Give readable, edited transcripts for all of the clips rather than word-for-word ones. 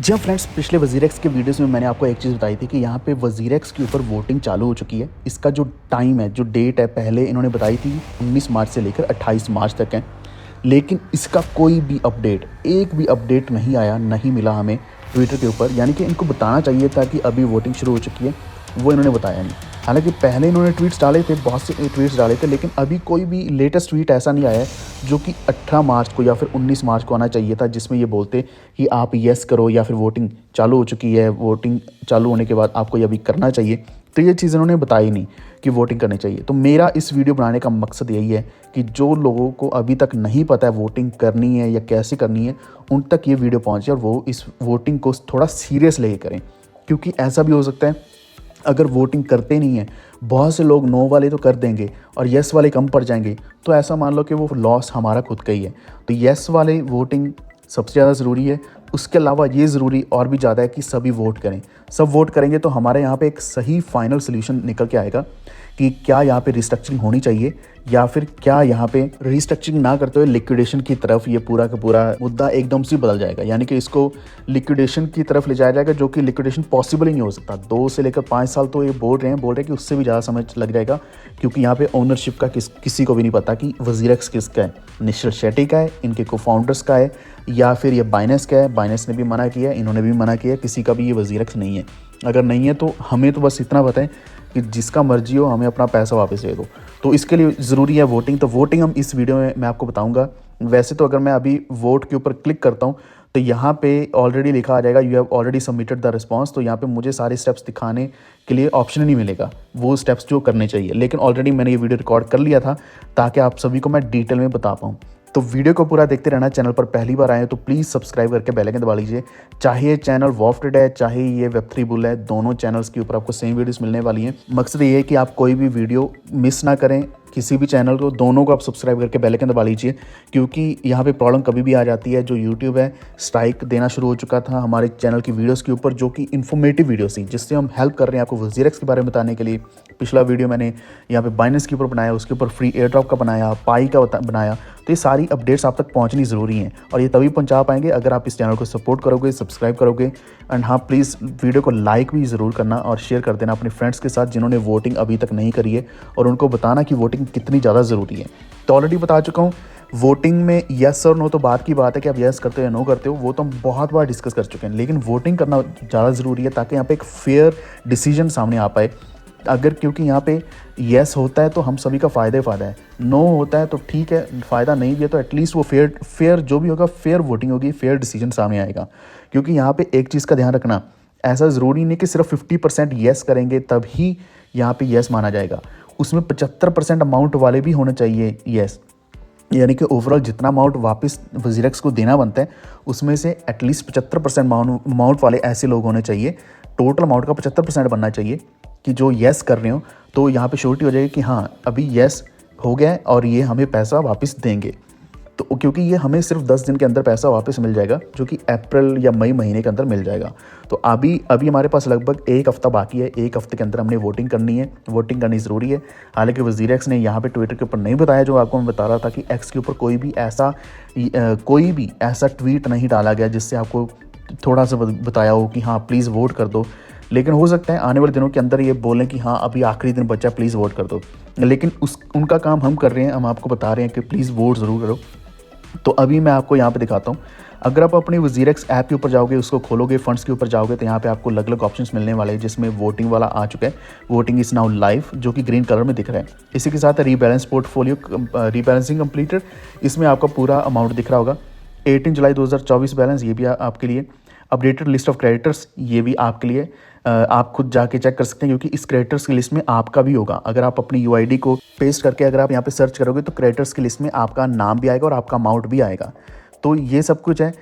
जब फ्रेंड्स पिछले वज़ीर-एक्स के वीडियोस में मैंने आपको एक चीज़ बताई थी कि यहाँ पे वज़ीर-एक्स के ऊपर वोटिंग चालू हो चुकी है। इसका जो टाइम है, जो डेट है, पहले इन्होंने बताई थी 19 मार्च से लेकर 28 मार्च तक है। लेकिन इसका कोई भी अपडेट, एक भी अपडेट नहीं आया, नहीं मिला हमें ट्विटर के ऊपर। यानी कि इनको बताना चाहिए था कि अभी वोटिंग शुरू हो चुकी है, वो इन्होंने बताया नहीं। हालाँकि पहले इन्होंने ट्वीट्स डाले थे, बहुत से ट्वीट्स डाले थे, लेकिन अभी कोई भी लेटेस्ट ट्वीट ऐसा नहीं आया है जो कि 18 मार्च को या फिर 19 मार्च को आना चाहिए था, जिसमें ये बोलते कि आप येस करो या फिर वोटिंग चालू हो चुकी है, वोटिंग चालू होने के बाद आपको ये अभी करना चाहिए। तो ये चीज़ इन्होंने बताई नहीं कि वोटिंग करनी चाहिए। तो मेरा इस वीडियो बनाने का मकसद यही है कि जो लोगों को अभी तक नहीं पता है वोटिंग करनी है या कैसे करनी है, उन तक ये वीडियो पहुँचे और वो इस वोटिंग को थोड़ा सीरियस लेके करें। क्योंकि ऐसा भी हो सकता है, अगर वोटिंग करते नहीं हैं, बहुत से लोग नो वाले तो कर देंगे और येस वाले कम पड़ जाएंगे, तो ऐसा मान लो कि वो लॉस हमारा खुद का ही है। तो येस वाले वोटिंग सबसे ज़्यादा ज़रूरी है। उसके अलावा ये ज़रूरी और भी ज़्यादा है कि सभी वोट करें। सब वोट करेंगे तो हमारे यहाँ पे एक सही फाइनल सोल्यूशन निकल के आएगा कि क्या यहाँ पे रिस्ट्रक्चरिंग होनी चाहिए या फिर क्या यहाँ पे रिस्ट्रक्चरिंग ना करते हुए लिक्विडेशन की तरफ ये पूरा का पूरा मुद्दा एकदम से बदल जाएगा। यानी कि इसको लिक्विडेशन की तरफ ले जाया जाएगा, जो कि लिक्विडेशन पॉसिबल ही नहीं हो सकता। 2 से लेकर 5 साल तो ये बोल रहे हैं कि उससे भी ज़्यादा समय लग जाएगा, क्योंकि यहाँ पे ओनरशिप का किसी को भी नहीं पता कि वज़ीर-एक्स किसका है। निश्चल शेट्टी का है, इनके को फाउंडर्स का है, या फिर ये बाइनेंस का है। बाइनेंस ने भी मना किया, इन्होंने भी मना किया, किसी का भी ये वज़ीर-एक्स नहीं है। अगर नहीं है तो हमें तो बस इतना पता है कि जिसका मर्जी हो हमें अपना पैसा वापस दे दो। तो इसके लिए ज़रूरी है वोटिंग। तो वोटिंग हम इस वीडियो में मैं आपको बताऊंगा। वैसे तो अगर मैं अभी वोट के ऊपर क्लिक करता हूँ तो यहाँ पे ऑलरेडी लिखा आ जाएगा you have already submitted the response. तो यहाँ पे मुझे सारे स्टेप्स दिखाने के लिए ऑप्शन ही नहीं मिलेगा, वो स्टेप्स जो करने चाहिए। लेकिन ऑलरेडी मैंने ये वीडियो रिकॉर्ड कर लिया था ताकि आप सभी को मैं डिटेल में बता पाऊँ। तो वीडियो को पूरा देखते रहना। चैनल पर पहली बार आए तो प्लीज़ सब्सक्राइब करके बेल आइकन दबा लीजिए। चाहे ये चैनल वॉफ्टेड है, चाहे ये वेब3 बुल है, दोनों चैनल्स के ऊपर आपको सेम वीडियोस मिलने वाली हैं। मकसद ये है कि आप कोई भी वीडियो मिस ना करें, किसी भी चैनल को, दोनों को आप सब्सक्राइब करके बेल आइकन दबा लीजिए। क्योंकि यहाँ पे प्रॉब्लम कभी भी आ जाती है। जो यूट्यूब है, स्ट्राइक देना शुरू हो चुका था हमारे चैनल की वीडियोस के ऊपर, जो कि इन्फॉर्मेटिव वीडियोस थी, जिससे हम हेल्प कर रहे हैं आपको वज़ीर-एक्स के बारे में बताने के लिए। पिछला वीडियो मैंने यहाँ पे बाइनेंस के ऊपर बनाया, उसके ऊपर फ्री एयर ड्रॉप का बनाया, पाई का बनाया। तो ये सारी अपडेट्स आप तक पहुँचनी ज़रूरी हैं और ये तभी पहुँचा पाएंगे अगर आप इस चैनल को सपोर्ट करोगे, सब्सक्राइब करोगे। एंड हाँ, प्लीज़ वीडियो को लाइक भी ज़रूर करना और शेयर कर देना अपने फ्रेंड्स के साथ जिन्होंने वोटिंग अभी तक नहीं करी है, और उनको बताना कि वोटिंग कितनी ज़्यादा ज़रूरी है। तो ऑलरेडी बता चुका हूँ, वोटिंग में येस और नो तो बात की बात है कि आप येस करते हो या नो करते हो, वो तो हम बहुत बार डिस्कस कर चुके हैं। लेकिन वोटिंग करना ज़्यादा ज़रूरी है ताकि यहाँ पे एक फेयर डिसीजन सामने आ पाए। अगर क्योंकि यहाँ पे येस होता है तो हम सभी का फ़ायदा ही फ़ायदा है, नो होता है तो ठीक है, फ़ायदा नहीं भी है तो एटलीस्ट वो फेयर जो भी होगा, फेयर वोटिंग होगी, फेयर डिसीजन सामने आएगा। क्योंकि यहाँ पे एक चीज़ का ध्यान रखना, ऐसा ज़रूरी नहीं कि सिर्फ 50% येस करेंगे तभी यहाँ पे येस माना जाएगा। उसमें 75% अमाउंट वाले भी होने चाहिए येस। यानी कि ओवरऑल जितना अमाउंट वापस वज़ीर-एक्स को देना बनता है, उसमें से एटलीस्ट 75% अमाउंट वाले ऐसे लोग होने चाहिए। टोटल अमाउंट का 75% बनना चाहिए कि जो येस कर रहे हो, तो यहाँ पे श्योरिटी हो जाएगी कि हाँ अभी येस हो गया है और ये हमें पैसा वापस देंगे। तो क्योंकि ये हमें सिर्फ 10 दिन के अंदर पैसा वापस मिल जाएगा, जो कि अप्रैल या मई महीने के अंदर मिल जाएगा। तो अभी हमारे पास लगभग 1 हफ़्ता बाकी है। 1 हफ़्ते के अंदर हमने वोटिंग करनी है, वोटिंग करनी ज़रूरी है। हालांकि वज़ीर-एक्स ने यहाँ पे ट्विटर के ऊपर नहीं बताया, जो आपको मैं बता रहा था कि एक्स के ऊपर कोई भी ऐसा ट्वीट नहीं डाला गया जिससे आपको थोड़ा सा बताया हो कि हाँ प्लीज़ वोट कर दो। लेकिन हो सकता है आने वाले दिनों के अंदर ये बोलें कि हाँ अभी आखिरी दिन बचा, प्लीज़ वोट कर दो। लेकिन उनका काम हम कर रहे हैं, हम आपको बता रहे हैं कि प्लीज़ वोट ज़रूर करो। तो अभी मैं आपको यहाँ पे दिखाता हूँ। अगर आप अपनी वज़ीर-एक्स ऐप के ऊपर जाओगे, उसको खोलोगे, फंड्स के ऊपर जाओगे, तो यहाँ पे आपको अलग अलग ऑप्शंस मिलने वाले हैं, जिसमें वोटिंग वाला आ चुका है। वोटिंग इज़ नाउ लाइव, जो कि ग्रीन कलर में दिख रहा है। इसी के साथ रीबैलेंस पोर्टफोलियो, रीबैलेंसिंग कंप्लीटेड, इसमें आपका पूरा अमाउंट दिख रहा होगा। 18 जुलाई 2024 बैलेंस, ये भी आपके लिए। अपडेटेड लिस्ट ऑफ क्रेडिटर्स, ये भी आपके लिए। आप खुद जाके चेक कर सकते हैं, क्योंकि इस क्रेडिटर्स की लिस्ट में आपका भी होगा। अगर आप अपनी यूआईडी को पेस्ट करके अगर आप यहाँ पे सर्च करोगे तो क्रेडिटर्स की लिस्ट में आपका नाम भी आएगा और आपका अमाउंट भी आएगा। तो ये सब कुछ है।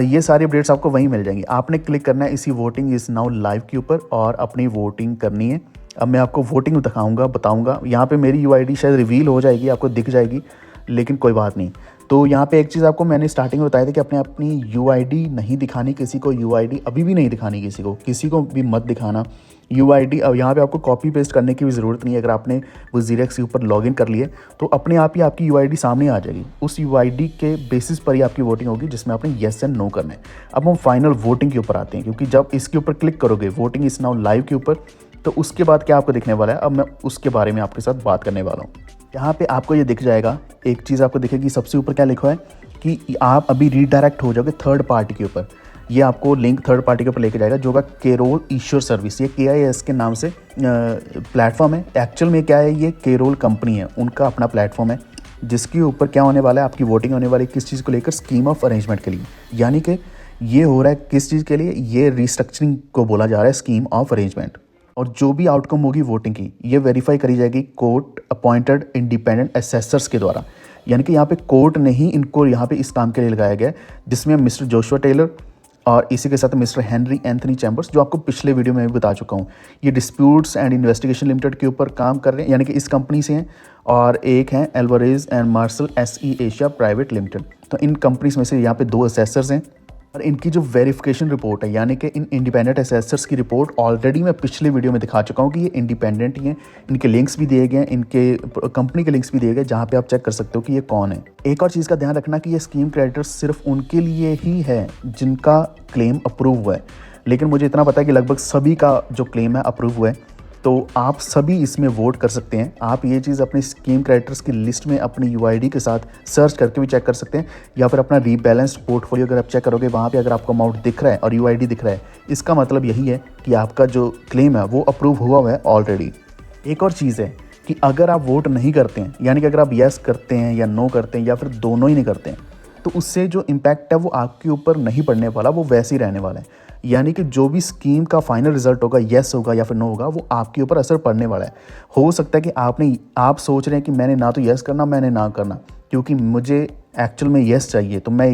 ये सारी अपडेट्स आपको वहीं मिल जाएंगी। आपने क्लिक करना है इसी वोटिंग इज़ नाउ लाइव के ऊपर और अपनी वोटिंग करनी है। अब मैं आपको वोटिंग दिखाऊँगा, बताऊँगा। यहाँ पर मेरी यूआईडी शायद रिवील हो जाएगी, आपको दिख जाएगी, लेकिन कोई बात नहीं। तो यहाँ पे एक चीज़ आपको मैंने स्टार्टिंग में बताया था कि अपनी यूआईडी नहीं दिखानी किसी को, यूआईडी अभी भी नहीं दिखानी किसी को भी मत दिखाना यूआईडी। अब यहाँ पे आपको कॉपी पेस्ट करने की भी ज़रूरत नहीं है। अगर आपने वो जीरेक्स के ऊपर लॉगिन कर लिए तो अपने आप ही आपकी यूआईडी सामने आ जाएगी। उस यूआईडी के बेसिस पर ही आपकी वोटिंग होगी जिसमें आपने येस एंड नो करना है। अब हम फाइनल वोटिंग के ऊपर आते हैं, क्योंकि जब इसके ऊपर क्लिक करोगे वोटिंग इज़ नाउ लाइव के ऊपर, तो उसके बाद क्या आपको दिखने वाला है, अब मैं उसके बारे में आपके साथ बात करने वाला हूँ। यहाँ पे आपको ये दिख जाएगा, एक चीज़ आपको दिखेगी सबसे ऊपर क्या लिखा है कि आप अभी रीडायरेक्ट हो जाओगे थर्ड पार्टी के ऊपर। ये आपको लिंक थर्ड पार्टी के ऊपर लेके जाएगा जो होगा केरोल ईश्वर सर्विस। ये KIS के नाम से प्लेटफॉर्म है। एक्चुअल में क्या है, ये केरोल कंपनी है, उनका अपना प्लेटफॉर्म है जिसके ऊपर क्या होने वाला है, आपकी वोटिंग होने वाली है किस चीज़ को लेकर, स्कीम ऑफ अरेंजमेंट के लिए। यानी कि ये हो रहा है किस चीज़ के लिए, ये रिस्ट्रक्चरिंग को बोला जा रहा है, स्कीम ऑफ अरेंजमेंट। और जो भी आउटकम होगी वोटिंग की, ये वेरीफाई करी जाएगी कोर्ट अपॉइंटेड इंडिपेंडेंट असेसर्स के द्वारा। यानी कि यहाँ पे कोर्ट ने ही इनको यहाँ पे इस काम के लिए लगाया गया है, जिसमें मिस्टर जोशुआ टेलर और इसी के साथ मिस्टर हेनरी एंथनी चैम्बर्स, जो आपको पिछले वीडियो में भी बता चुका हूँ। ये डिस्प्यूट्स एंड इन्वेस्टिगेशन लिमिटेड के ऊपर काम कर रहे हैं, यानी कि इस कंपनी से हैं। और एक हैं Alvarez and Marshal SE Asia private limited. तो इन कंपनीज में से यहाँ पे 2 असेसर्स हैं। और इनकी जो वेरिफिकेशन रिपोर्ट है, यानी कि इन इंडिपेंडेंट असेसर्स की रिपोर्ट ऑलरेडी मैं पिछले वीडियो में दिखा चुका हूँ कि ये इंडिपेंडेंट ही हैं। इनके लिंक्स भी दिए गए हैं, इनके कंपनी के लिंक्स भी दिए गए, जहाँ पे आप चेक कर सकते हो कि ये कौन है। एक और चीज़ का ध्यान रखना कि ये स्कीम क्रेडिटर्स सिर्फ उनके लिए ही है जिनका क्लेम अप्रूव हुआ है। लेकिन मुझे इतना पता है कि लगभग सभी का जो क्लेम है अप्रूव हुआ है, तो आप सभी इसमें वोट कर सकते हैं। आप ये चीज़ अपनी स्कीम क्रेडिटर्स की लिस्ट में अपनी यूआईडी के साथ सर्च करके भी चेक कर सकते हैं, या फिर अपना रीबैलेंस्ड पोर्टफोलियो अगर आप चेक करोगे, वहाँ पे अगर आपको अमाउंट दिख रहा है और यूआईडी दिख रहा है, इसका मतलब यही है कि आपका जो क्लेम है वो अप्रूव हुआ है ऑलरेडी। एक और चीज़ है कि अगर आप वोट नहीं करते हैं, यानी कि अगर आप येस करते हैं या नो करते हैं या फिर दोनों ही नहीं करते हैं, तो उससे जो इम्पैक्ट है वो आपके ऊपर नहीं पड़ने वाला, वो वैसे ही रहने वाला है। यानी कि जो भी स्कीम का फाइनल रिजल्ट होगा, येस होगा या फिर नो होगा, वो आपके ऊपर असर पड़ने वाला है। हो सकता है कि आप सोच रहे हैं कि मैंने ना तो येस करना, मैंने ना करना, क्योंकि मुझे एक्चुअल में येस चाहिए, तो मैं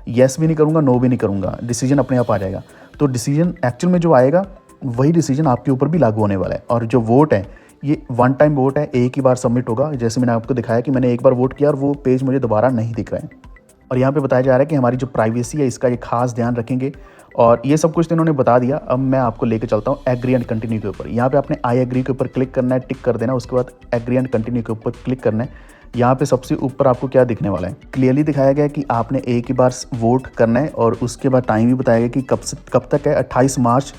येस भी नहीं करूँगा, नो भी नहीं करूँगा, डिसीजन अपने आप आ जाएगा। तो डिसीजन एक्चुअल में जो आएगा वही डिसीजन आपके ऊपर भी लागू होने वाला है। और जो वोट है ये 1 टाइम वोट है, एक ही बार सबमिट होगा। जैसे मैंने आपको दिखाया कि मैंने एक बार वोट किया और वो पेज मुझे दोबारा नहीं दिख रहा है। और यहाँ पे बताया जा रहा है कि हमारी जो प्राइवेसी है इसका ये खास ध्यान रखेंगे, और ये सब कुछ तो इन्होंने बता दिया। अब मैं आपको लेके चलता हूँ एग्री एंड कंटिन्यू के ऊपर। यहाँ पे आपने आई एग्री के ऊपर क्लिक करना है, टिक कर देना, उसके बाद एग्री एंड कंटिन्यू के ऊपर क्लिक करना है। यहाँ पे सबसे ऊपर आपको क्या दिखने वाला है, क्लियरली दिखाया गया है कि आपने एक ही बार वोट करना है, और उसके बाद टाइम भी बताया गया कि कब तक है, 28 मार्च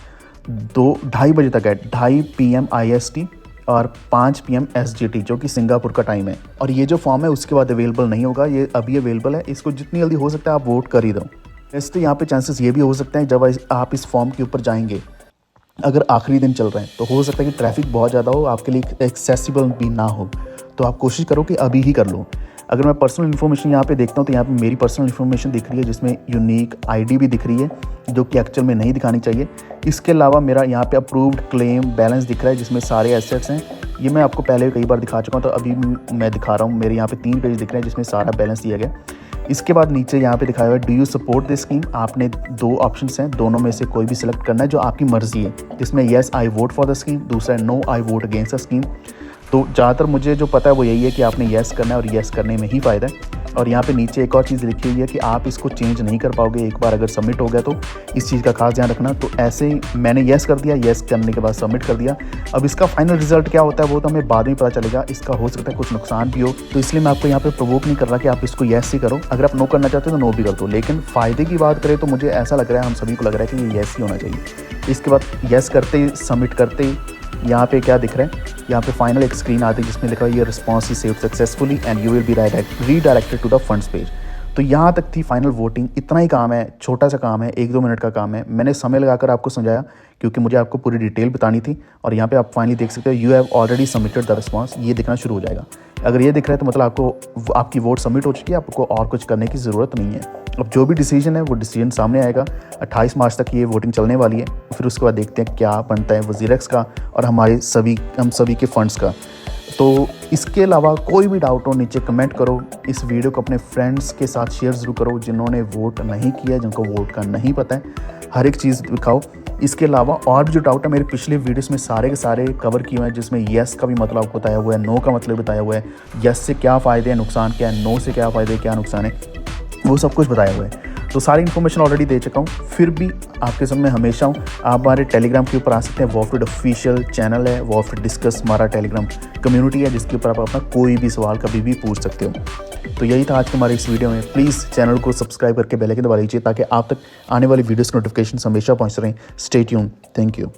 2:30 बजे तक है, 2:30 PM IST और 5 PM SGT, जो कि सिंगापुर का टाइम है। और ये जो फॉर्म है उसके बाद अवेलेबल नहीं होगा, ये अभी अवेलेबल है। इसको जितनी जल्दी हो सकता है आप वोट कर ही दो। वैसे यहाँ पे चांसेस ये भी हो सकते हैं जब आप इस फॉर्म के ऊपर जाएंगे, अगर आखिरी दिन चल रहे हैं, तो हो सकता है कि ट्रैफिक बहुत ज़्यादा हो, आपके लिए एक्सेसिबल भी ना हो, तो आप कोशिश करो कि अभी ही कर लो। अगर मैं पर्सनल इन्फॉर्मेशन यहाँ पे देखता हूँ तो यहाँ पे मेरी पर्सनल इन्फॉर्मेशन दिख रही है, जिसमें यूनिक ID भी दिख रही है, जो कि एक्चुअल में नहीं दिखानी चाहिए। इसके अलावा मेरा यहाँ पे अप्रूव्ड क्लेम बैलेंस दिख रहा है, जिसमें सारे एसेट्स हैं। ये मैं आपको पहले कई बार दिखा चुका हूँ, तो अभी मैं दिखा रहा हूँ। मेरे यहाँ पे 3 पेज दिख रहे हैं जिसमें सारा बैलेंस दिया गया। इसके बाद नीचे यहाँ पे दिखाया हुआ है do you support this scheme. आपने 2 ऑप्शंस हैं, दोनों में से कोई भी सिलेक्ट करना है जो आपकी मर्जी है, जिसमें yes I vote for the scheme, दूसरा है no I vote against the scheme. तो ज़्यादातर मुझे जो पता है वो यही है कि आपने येस करना है, और येस करने में ही फ़ायदा है। और यहाँ पे नीचे एक और चीज़ लिखी हुई है कि आप इसको चेंज नहीं कर पाओगे, एक बार अगर सबमिट हो गया तो इस चीज़ का खास ध्यान रखना। तो ऐसे ही मैंने येस कर दिया, येस करने के बाद सबमिट कर दिया। अब इसका फाइनल रिजल्ट क्या होता है वो तो हमें बाद में पता चलेगा, इसका हो सकता है कुछ नुकसान भी हो, तो इसलिए मैं आपको यहाँ पे प्रोवोक नहीं कर रहा कि आप इसको येस ही करो। अगर आप नो करना चाहते हो तो नो भी कर दो, लेकिन फ़ायदे की बात करें तो मुझे ऐसा लग रहा है, हम सभी को लग रहा है कि ये येस ही होना चाहिए। इसके बाद येस करते ही, सबमिट करते ही यहाँ पे क्या दिख रहा है, यहाँ पे फाइनल एक स्क्रीन आती है जिसमें लिखा है ये response is saved successfully and you will be redirected to the funds page. तो यहाँ तक थी फाइनल वोटिंग। इतना ही काम है, छोटा सा काम है, 1-2 मिनट का काम है। मैंने समय लगाकर आपको समझाया क्योंकि मुझे आपको पूरी डिटेल बतानी थी। और यहाँ पे आप फाइनली देख सकते हो you have already submitted the response, ये दिखना शुरू हो जाएगा। अगर ये दिख रहा है तो मतलब आपको आपकी वोट सबमिट हो चुकी है, आपको और कुछ करने की ज़रूरत नहीं है। अब जो भी डिसीजन है वो डिसीजन सामने आएगा। 28 मार्च तक ये वोटिंग चलने वाली है, फिर उसके बाद देखते हैं क्या बनता है वज़ीरेक्स का और हम सभी के फंड्स का। तो इसके अलावा कोई भी डाउट हो नीचे कमेंट करो। इस वीडियो को अपने फ्रेंड्स के साथ शेयर ज़रूर करो जिन्होंने वोट नहीं किया, जिनको वोट का नहीं पता है। हर एक चीज़ दिखाओ इसके अलावा और भी जो डाउट है मेरे पिछले वीडियोस में सारे के सारे कवर किए हुए हैं, जिसमें येस का भी मतलब आपको बताया हुआ है, नो का मतलब बताया हुआ है, येस से क्या फ़ायदे हैं, नुकसान क्या है, नो से क्या फ़ायदे क्या नुकसान है, वो सब कुछ बताया हुआ है। तो सारी इन्फॉर्मेशन ऑलरेडी दे चुका हूँ, फिर भी आपके सामने हमेशा हूँ। आप हमारे टेलीग्राम के ऊपर आ सकते हैं, वॉफिट ऑफिशियल चैनल है, वॉफिट डिस्कस हमारा टेलीग्राम कम्युनिटी है, जिसके ऊपर आप अपना कोई भी सवाल कभी भी पूछ सकते हो। तो यही था आज के हमारे इस वीडियो में। प्लीज़ चैनल को सब्सक्राइब करके बेल आइकन दबा लीजिए ताकि आप तक आने वाली वीडियोस की नोटिफिकेशन हमेशा पहुँच रहें। Stay tuned. Thank you.